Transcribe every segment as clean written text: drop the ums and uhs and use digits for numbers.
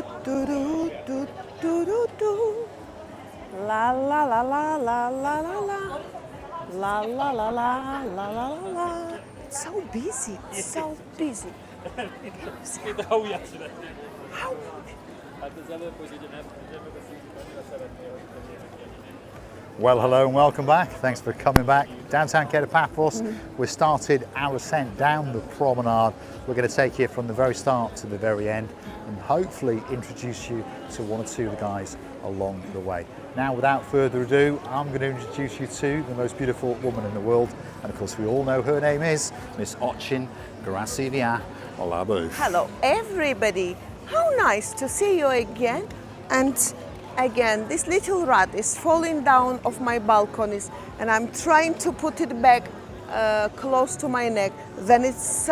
do do do do do do. La la la la la la la la. La la la la la la la la. It's so busy. It's so busy. How? Well, hello and welcome back. Thanks for coming back. Downtown Paphos. We started our ascent down the promenade. We're going to take you from the very start to the very end and hopefully introduce you to one or two of the guys along the way. Now, without further ado, I'm going to introduce you to the most beautiful woman in the world. And of course, we all know her name is Miss Ochin Gracivia Olabu. Hello, everybody. How nice to see you again. And again, this little rat is falling down off my balconies and I'm trying to put it back close to my neck. Then it's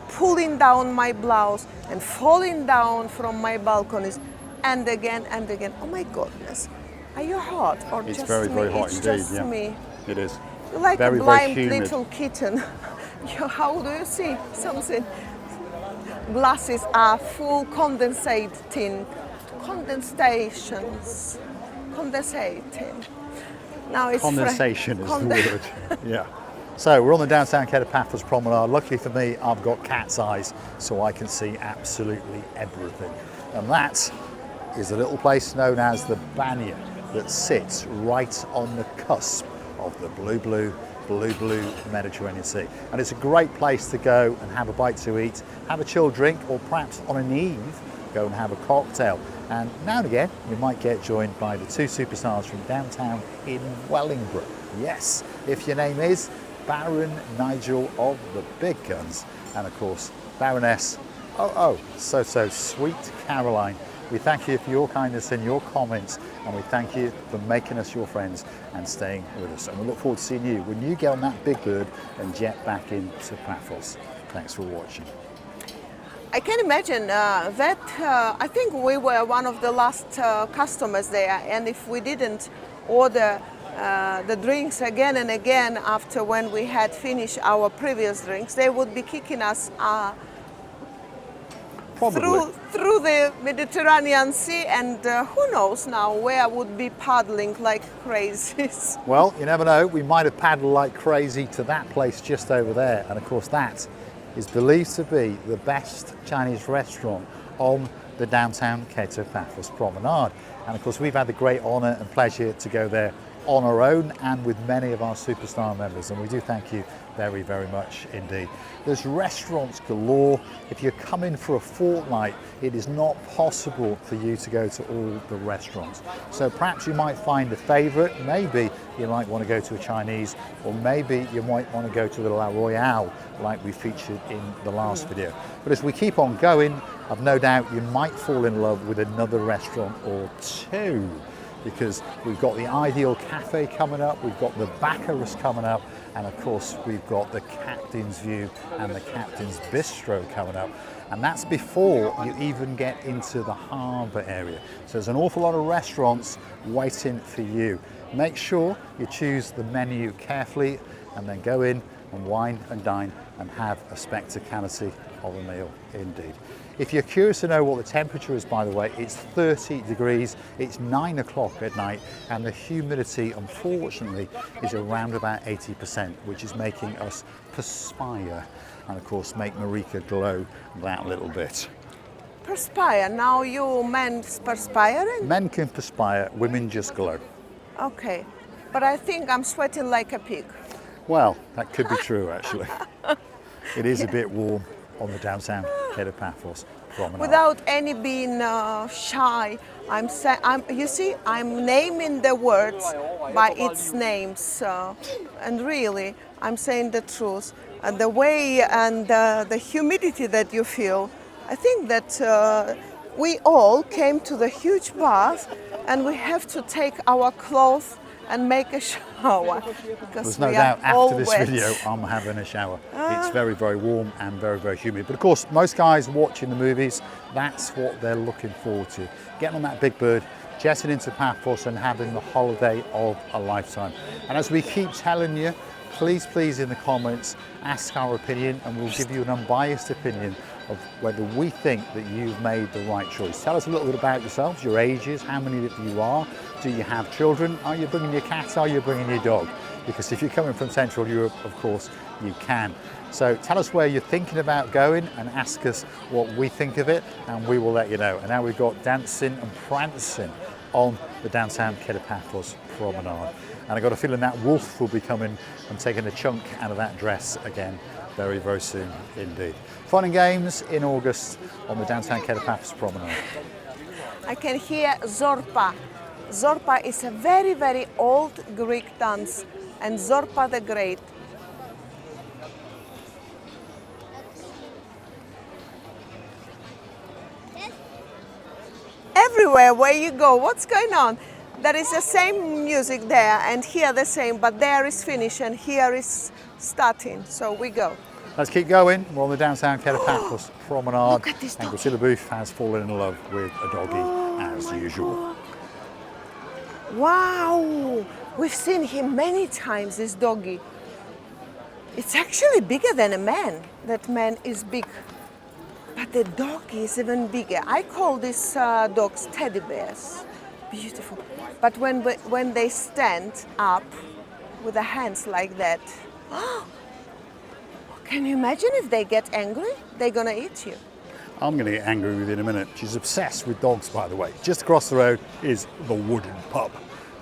pulling down my blouse and falling down from my balconies and again and again. Oh my goodness. Are you hot or It's just very, me? very hot It's indeed. just Yeah, me. it is. You're like Very, a very blind humid. little kitten. How do you see something? Glasses are full condensating. Now it's Condensation is the word. Yeah. So we're on the downtown Paphos promenade. Luckily for me, I've got cat's eyes, so I can see absolutely everything. And that is a little place known as the Banya that sits right on the cusp of the blue Mediterranean Sea. And it's a great place to go and have a bite to eat, have a chilled drink, or perhaps on an eve, go and have a cocktail. And now and again, you might get joined by the two superstars from downtown in Wellingborough. Yes, if your name is Baron Nigel of the Big Guns, and of course, Baroness, so sweet Caroline. We thank you for your kindness and your comments, and we thank you for making us your friends and staying with us. And we look forward to seeing you when you get on that big bird and jet back into Paphos. Thanks for watching. I can imagine that I think we were one of the last customers there, and if we didn't order the drinks again and again after when we had finished our previous drinks, they would be kicking us through the Mediterranean Sea, and who knows now where I would be paddling like crazies. Well, you never know. We might have paddled like crazy to that place just over there, and of course that is believed to be the best Chinese restaurant on the downtown Paphos promenade. And of course we've had the great honour and pleasure to go there on our own and with many of our superstar members, and we do thank you very, very much indeed. There's restaurants galore. If you're coming for a fortnight, it is not possible for you to go to all the restaurants. So perhaps you might find a favourite. Maybe you might want to go to a Chinese, or maybe you might want to go to the La Royale like we featured in the last video. But as we keep on going, I've no doubt you might fall in love with another restaurant or two, because we've got the Ideal Cafe coming up, we've got the Baccarat coming up, and of course we've got the Captain's View and the Captain's Bistro coming up. And that's before you even get into the harbour area. So there's an awful lot of restaurants waiting for you. Make sure you choose the menu carefully and then go in and wine and dine and have a spectacality of a meal indeed. If you're curious to know what the temperature is, by the way, it's 30 degrees, it's 9 o'clock at night, and the humidity, unfortunately, is around about 80%, which is making us perspire, and of course make Marika glow that little bit. Perspire, now you men perspiring? Men can perspire, women just glow. Okay, but I think I'm sweating like a pig. Well, that could be true actually. It is a bit warm on the downtown Paphos promenade. Without any being shy, I'm naming the words by its names, and really, I'm saying the truth. And the way and the humidity that you feel, I think that we all came to the huge bath, and we have to take our clothes and make a shower, because there's no we doubt are all after this wet. video I'm having a shower. It's very, very warm and very, very humid. But of course, most guys watching the movies, that's what they're looking forward to. Getting on that big bird, jetting into Paphos and having the holiday of a lifetime. And as we keep telling you, please in the comments, ask our opinion, and we'll give you an unbiased opinion of whether we think that you've made the right choice. Tell us a little bit about yourselves, your ages, how many of you are, do you have children, are you bringing your cat, are you bringing your dog? Because if you're coming from Central Europe, of course, you can. So tell us where you're thinking about going and ask us what we think of it, and we will let you know. And now we've got dancing and prancing on the downtown Paphos promenade. And I've got a feeling that wolf will be coming and taking a chunk out of that dress again very, very soon indeed. Fun and games in August on the downtown Paphos promenade. I can hear Zorba. Zorba is a very, very old Greek dance, and Zorba the Great. Everywhere where you go, what's going on? There is the same music there, and here the same, but there is finish and here is starting. So we go. Let's keep going. We're on the downtown Paphos promenade. Look at this and doggy. Priscilla Booth has fallen in love with a doggy as usual. Wow, we've seen him many times, this doggy. It's actually bigger than a man. That man is big. But the dog is even bigger. I call these dogs teddy bears. Beautiful. But when they stand up with the hands like that, can you imagine if they get angry? They're gonna eat you. I'm going to get angry with you in a minute. She's obsessed with dogs, by the way. Just across the road is the Wooden Pub.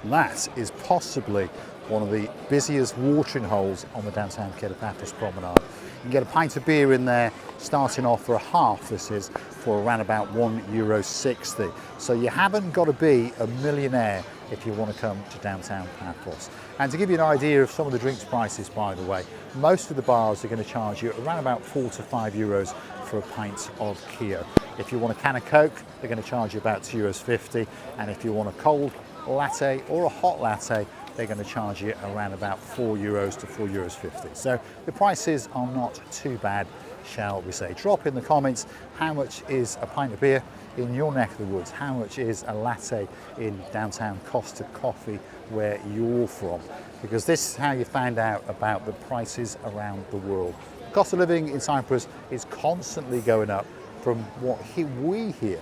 That is possibly one of the busiest watering holes on the downtown Paphos promenade. You can get a pint of beer in there, starting off for a half, this is, for around about €1.60. So you haven't got to be a millionaire if you want to come to downtown Paphos. And to give you an idea of some of the drinks prices, by the way, most of the bars are going to charge you around about €4 to €5 for a pint of Kia. If you want a can of Coke, they're going to charge you about €2.50. And if you want a cold latte or a hot latte, they're going to charge you around about €4 to €4.50. So the prices are not too bad, shall we say. Drop in the comments how much is a pint of beer in your neck of the woods, how much is a latte in downtown Costa Coffee where you're from, because this is how you find out about the prices around the world. The cost of living in Cyprus is constantly going up from what we hear,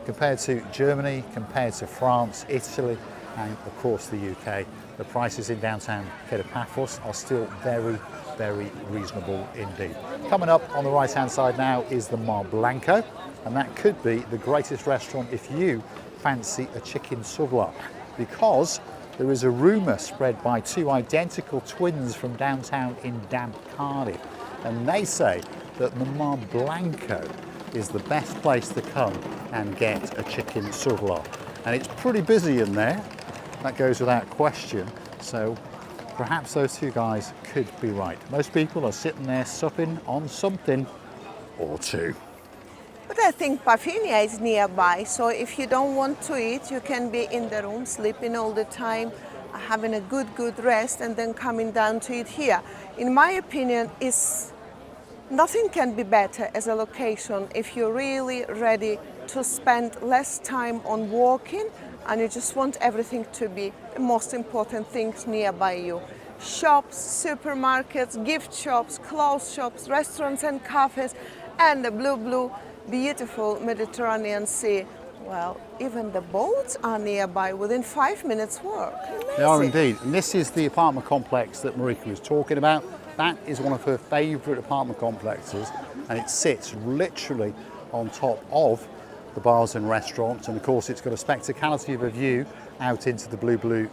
compared to Germany, compared to France, Italy, and of course the UK. The prices in downtown Paphos are still very, very reasonable indeed. Coming up on the right hand side now is the Mar Blanco, and that could be the greatest restaurant if you fancy a chicken souvlaki, because there is a rumour spread by two identical twins from downtown in damp Cardiff, and they say that the Mar Blanco is the best place to come and get a chicken souvlaki. And it's pretty busy in there, that goes without question, so perhaps those two guys could be right. Most people are sitting there supping on something or two. But I think Parfinia is nearby, so if you don't want to eat, you can be in the room, sleeping all the time, having a good rest, and then coming down to eat here. In my opinion, nothing can be better as a location if you're really ready to spend less time on walking and you just want everything to be the most important things nearby you. Shops, supermarkets, gift shops, clothes shops, restaurants and cafes, and the blue, beautiful Mediterranean Sea. Well, even the boats are nearby within 5 minutes walk. Amazing. They are indeed. And this is the apartment complex that Marika was talking about. That is one of her favourite apartment complexes, and it sits literally on top of the bars and restaurants, and of course it's got a spectacality of a view out into the blue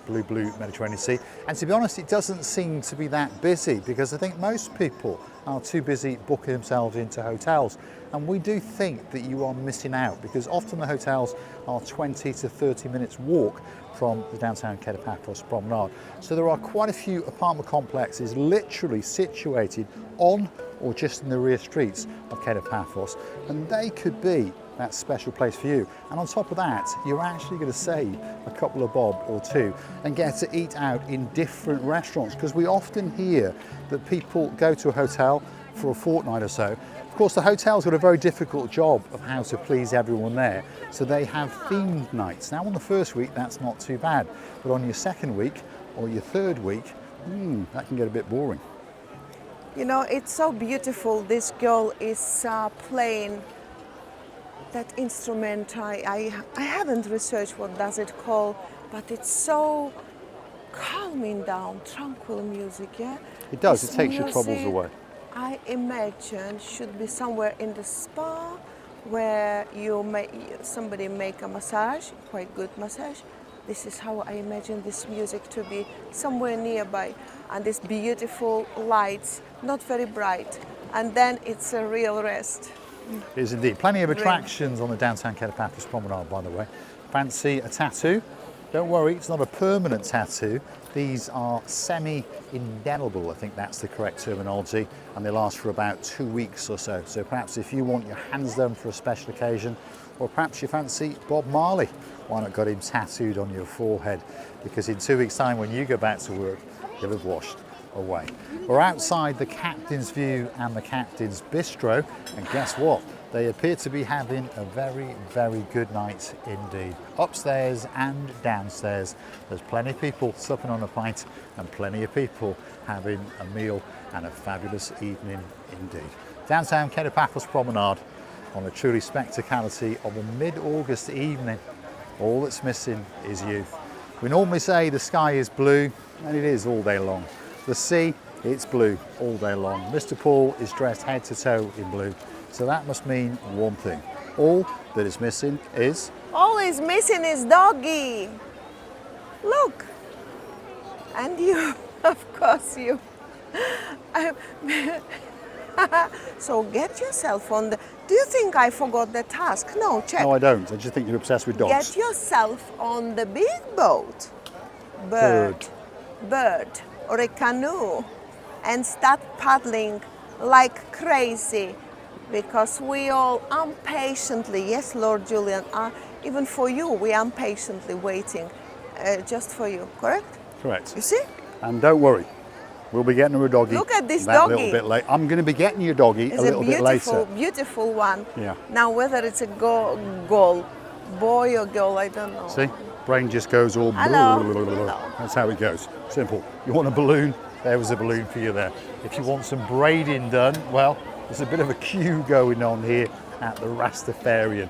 Mediterranean Sea. And to be honest, it doesn't seem to be that busy, because I think most people are too busy booking themselves into hotels, and we do think that you are missing out, because often the hotels are 20 to 30 minutes walk from the downtown Paphos promenade. So there are quite a few apartment complexes literally situated on or just in the rear streets of Paphos, and they could be that special place for you. And on top of that, you're actually going to save a couple of bob or two and get to eat out in different restaurants, because we often hear that people go to a hotel for a fortnight or so. Of course, the hotel's got a very difficult job of how to please everyone there, so they have themed nights. Now on the first week, that's not too bad, but on your second week or your third week, that can get a bit boring. You know, it's so beautiful. This girl is playing that instrument. I haven't researched what does it call, but it's so calming down, tranquil music, yeah? It does, This it takes your troubles music, away. I imagine should be somewhere in the spa where somebody make a massage, quite good massage. This is how I imagine this music to be, somewhere nearby, and these beautiful lights, not very bright, and then it's a real rest. It is indeed. Plenty of attractions on the downtown Ketapatras promenade, by the way. Fancy a tattoo? Don't worry, it's not a permanent tattoo. These are semi-indelible, I think that's the correct terminology, and they last for about 2 weeks or so. So perhaps if you want your hands done for a special occasion, or perhaps you fancy Bob Marley, why not get him tattooed on your forehead? Because in 2 weeks' time, when you go back to work, he'll have washed away. We're outside the Captain's View and the Captain's Bistro, and guess what? They appear to be having a very, very good night indeed. Upstairs and downstairs, there's plenty of people supping on a pint and plenty of people having a meal and a fabulous evening indeed. Downtown Ketapatras promenade on a truly spectacality of a mid-August evening. All that's missing is you. We normally say the sky is blue, and it is all day long. The sea, it's blue all day long. Mr. Paul is dressed head to toe in blue. So that must mean one thing. All that is missing is... All is missing is doggy. Look. And you, of course you. So get yourself on the... Do you think I forgot the task? No, check. No, I don't. I just think you're obsessed with dogs. Get yourself on the big boat. Bird. Or a canoe. And start paddling like crazy. Because we all impatiently, yes, Lord Julian, even for you, we are impatiently waiting just for you, correct? Correct. You see? And don't worry, we'll be getting her a doggy. Look at this that doggy. little bit late. I'm going to be getting you a doggy a little bit later. Beautiful one. Yeah. Now, whether it's a boy or girl, I don't know. See? Brain just goes all... Hello. That's how it goes. Simple. You want a balloon? There was a balloon for you there. If you want some braiding done, well, there's a bit of a queue going on here at the Rastafarian.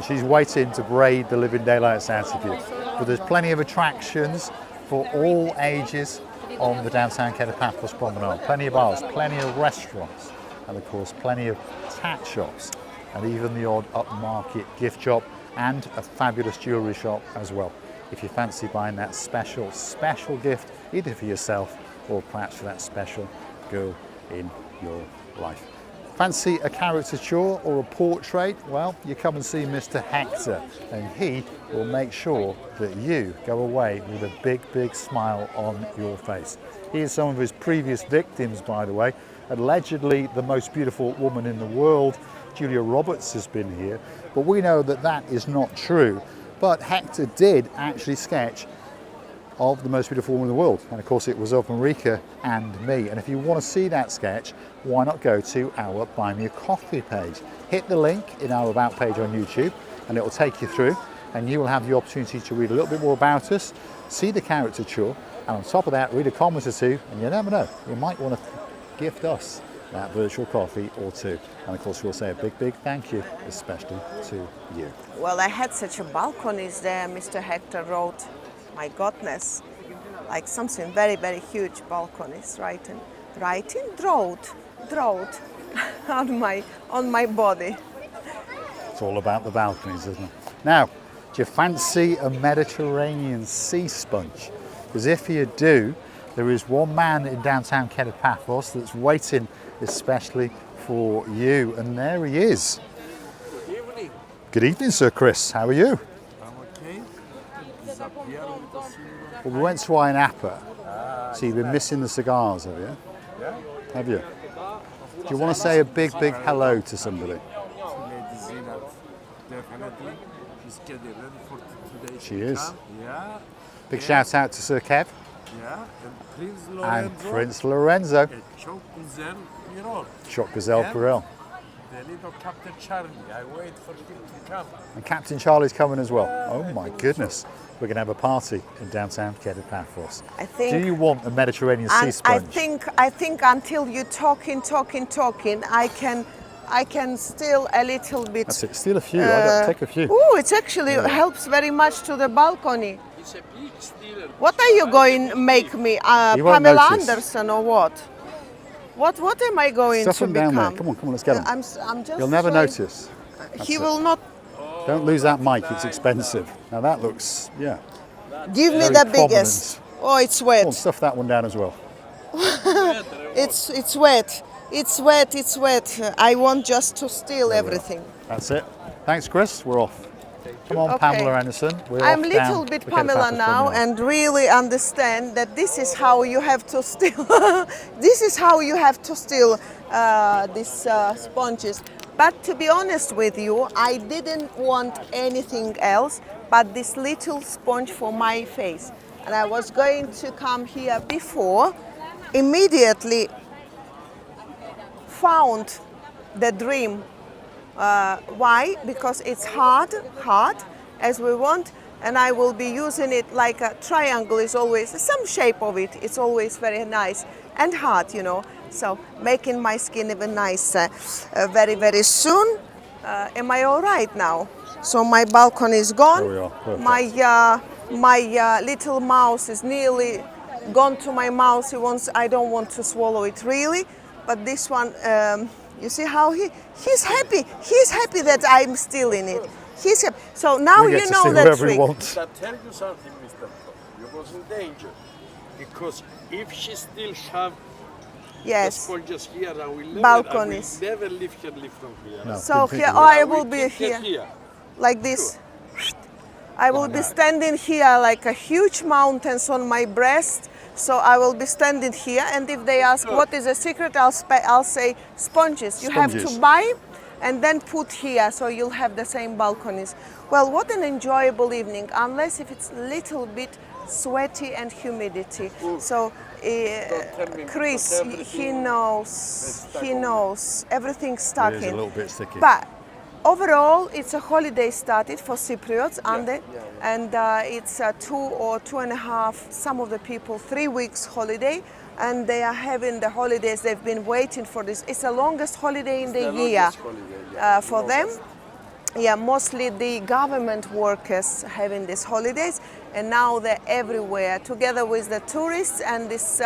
She's waiting to braid the living daylights out of you. But there's plenty of attractions for all ages on the downtown Ketapatras promenade. Plenty of bars, plenty of restaurants, and of course plenty of tat shops, and even the odd upmarket gift shop, and a fabulous jewellery shop as well. If you fancy buying that special gift, either for yourself or perhaps for that special girl in your life. Fancy a caricature or a portrait? Well, you come and see Mr. Hector, and he will make sure that you go away with a big, big smile on your face. Here's some of his previous victims, by the way. Allegedly the most beautiful woman in the world, Julia Roberts, has been here, but we know that that is not true. But Hector did actually sketch of the most beautiful woman in the world, and of course it was of Marika and me. And if you want to see that sketch, why not go to our Buy Me a Coffee page. Hit the link in our About page on YouTube and it will take you through, and you will have the opportunity to read a little bit more about us, see the caricature, and on top of that read a comment or two, and you never know, you might want to gift us that virtual coffee or two. And of course we'll say a big, big thank you, especially to you. Well, I had such a balconies there, Mr. Hector wrote. My goodness, like something very, very huge balconies, right in drought on my body. It's all about the balconies, isn't it? Now, do you fancy a Mediterranean sea sponge? Because if you do, there is one man in downtown Ketapatras that's waiting especially for you, and there he is. Good evening. Good evening, Sir Chris. How are you? I'm okay. Well, we went to Iron Appa, so you've been missing the cigars, have you? Yeah. Have you? Do you want to say a big, big hello to somebody? Lady Zina, definitely. She's getting ready for today. She is. Yeah. Big shout out to Sir Kev Yeah. And Prince Lorenzo. and Prince Lorenzo. And Çok Güzel Birol. Shot Gazelle Yeah. Perel. the little Captain Charlie. I wait for him to come. And Captain Charlie's coming as well. Oh my goodness. We're going to have a party in downtown Keter Paphos. I think. Do you want a Mediterranean sea And sponge? I think until you talking, I can still a little bit. That's it. Steal a few. I got take a few. Oh, it actually helps very much to the balcony. He's a big stealer. What are you going to make me, You won't Pamela notice. Anderson or what? What am I going Stuff to them down become? there. Come on, let's get them. I'm just. You'll never trying- notice. He it. will not Don't lose that mic. It's expensive. Now that looks, yeah. give me Very the prominent. biggest. Oh, it's Come on, wet. stuff that one down as well. It's wet. It's wet. It's wet. I want just to steal everything. That's it. Thanks, Chris. We're off. Come on, Okay. Pamela Anderson. We're I'm off a down little bit the Keter Pamela Paphos now promenade. and really understand that this is how you have to steal. This is how you have to steal these sponges. But to be honest with you, I didn't want anything else but this little sponge for my face. And I was going to come here before, immediately found the dream. Why? Because it's hard as we want, and I will be using it like a triangle is always some shape of it. It's always very nice and hard, you know. So making my skin even nicer very, very soon. Am I all right now? So my balcony is gone. There we are. Perfect. My little mouse is nearly gone to my mouth. I don't want to swallow it really, but this one. You see how he's happy. He's happy that I'm still in it. He's happy. So now We get you to know steal the whatever we trick. want. But tell you something, Mr. Top. You was in danger. Because if she still have the Yes. sponges here, Balconies. I will never lift her lift from here. No, So didn't think here of it. I We will be can get here like this. I will be standing here like a huge mountains on my breast. So I will be standing here, and if they ask what is the secret, I'll say sponges. You have Sponges. to buy and then put here, so you'll have the same balconies. Well, what an enjoyable evening, unless if it's a little bit sweaty and humidity. So tell me, Chris, because he everything knows, stuck he on. knows, everything's stuck It is a in. little bit sticky. But overall, it's a holiday started for Cypriots, and it's 2 or 2.5, some of the people 3 weeks holiday, and they are having the holidays. They've been waiting for this. It's the longest holiday in the year for them. Yeah, mostly the government workers having these holidays, and now they're everywhere together with the tourists, and these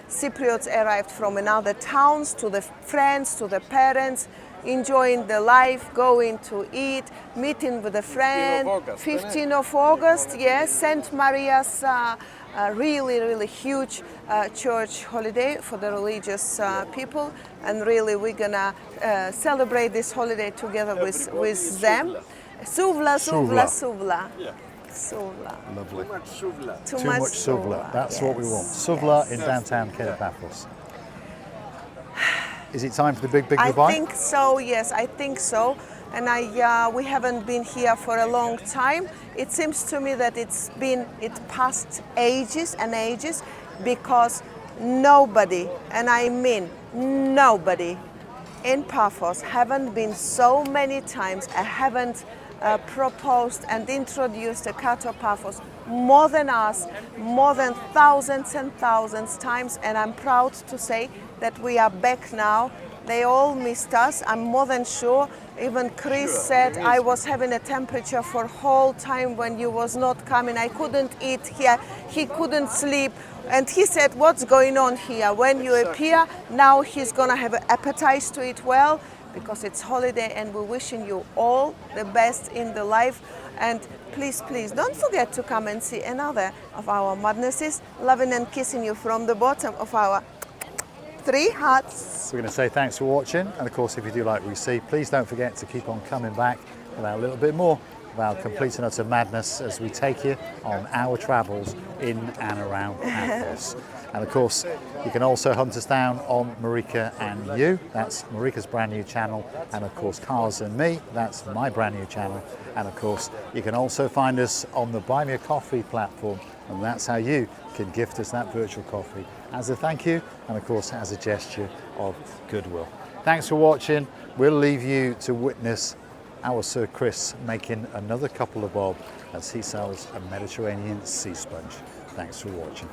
Cypriots arrived from another towns, to the friends, to the parents, enjoying the life, going to eat, meeting with a friend. 15th of August, yes, St. Maria's really huge church holiday for the religious people, and really we're gonna celebrate this holiday together with them. Suvla. Yeah. Suvla. Lovely. Too much suvla. Too much suvla. That's what we want. Suvla in downtown Keter Paphos. Is it time for the big goodbye? I think so, yes, I think so. And we haven't been here for a long time. It seems to me that it passed ages and ages, because nobody, and I mean nobody, in Paphos haven't been so many times. I haven't proposed and introduced the Keter Paphos more than us, more than thousands and thousands times, and I'm proud to say that we are back now. They all missed us, I'm more than sure. Even Chris said I was having a temperature for whole time when you was not coming. I couldn't eat here, he couldn't sleep. And he said, what's going on here? When you appear, now he's gonna have an appetite to eat well, because it's holiday, and we're wishing you all the best in the life. And please, don't forget to come and see another of our madnesses, loving and kissing you from the bottom of our 3 hearts. We're going to say thanks for watching, and of course if you do like we see, please don't forget to keep on coming back for a little bit more of our complete and utter madness as we take you on our travels in and around Paphos. And of course you can also hunt us down on Marika and You, that's Marika's brand new channel, and of course Cars and Me, that's my brand new channel. And of course you can also find us on the Buy Me a Coffee platform, and that's how you can gift us that virtual coffee as a thank you, and of course as a gesture of goodwill. Thanks for watching. We'll leave you to witness our Sir Chris making another couple of bob as he sells a Mediterranean sea sponge. Thanks for watching.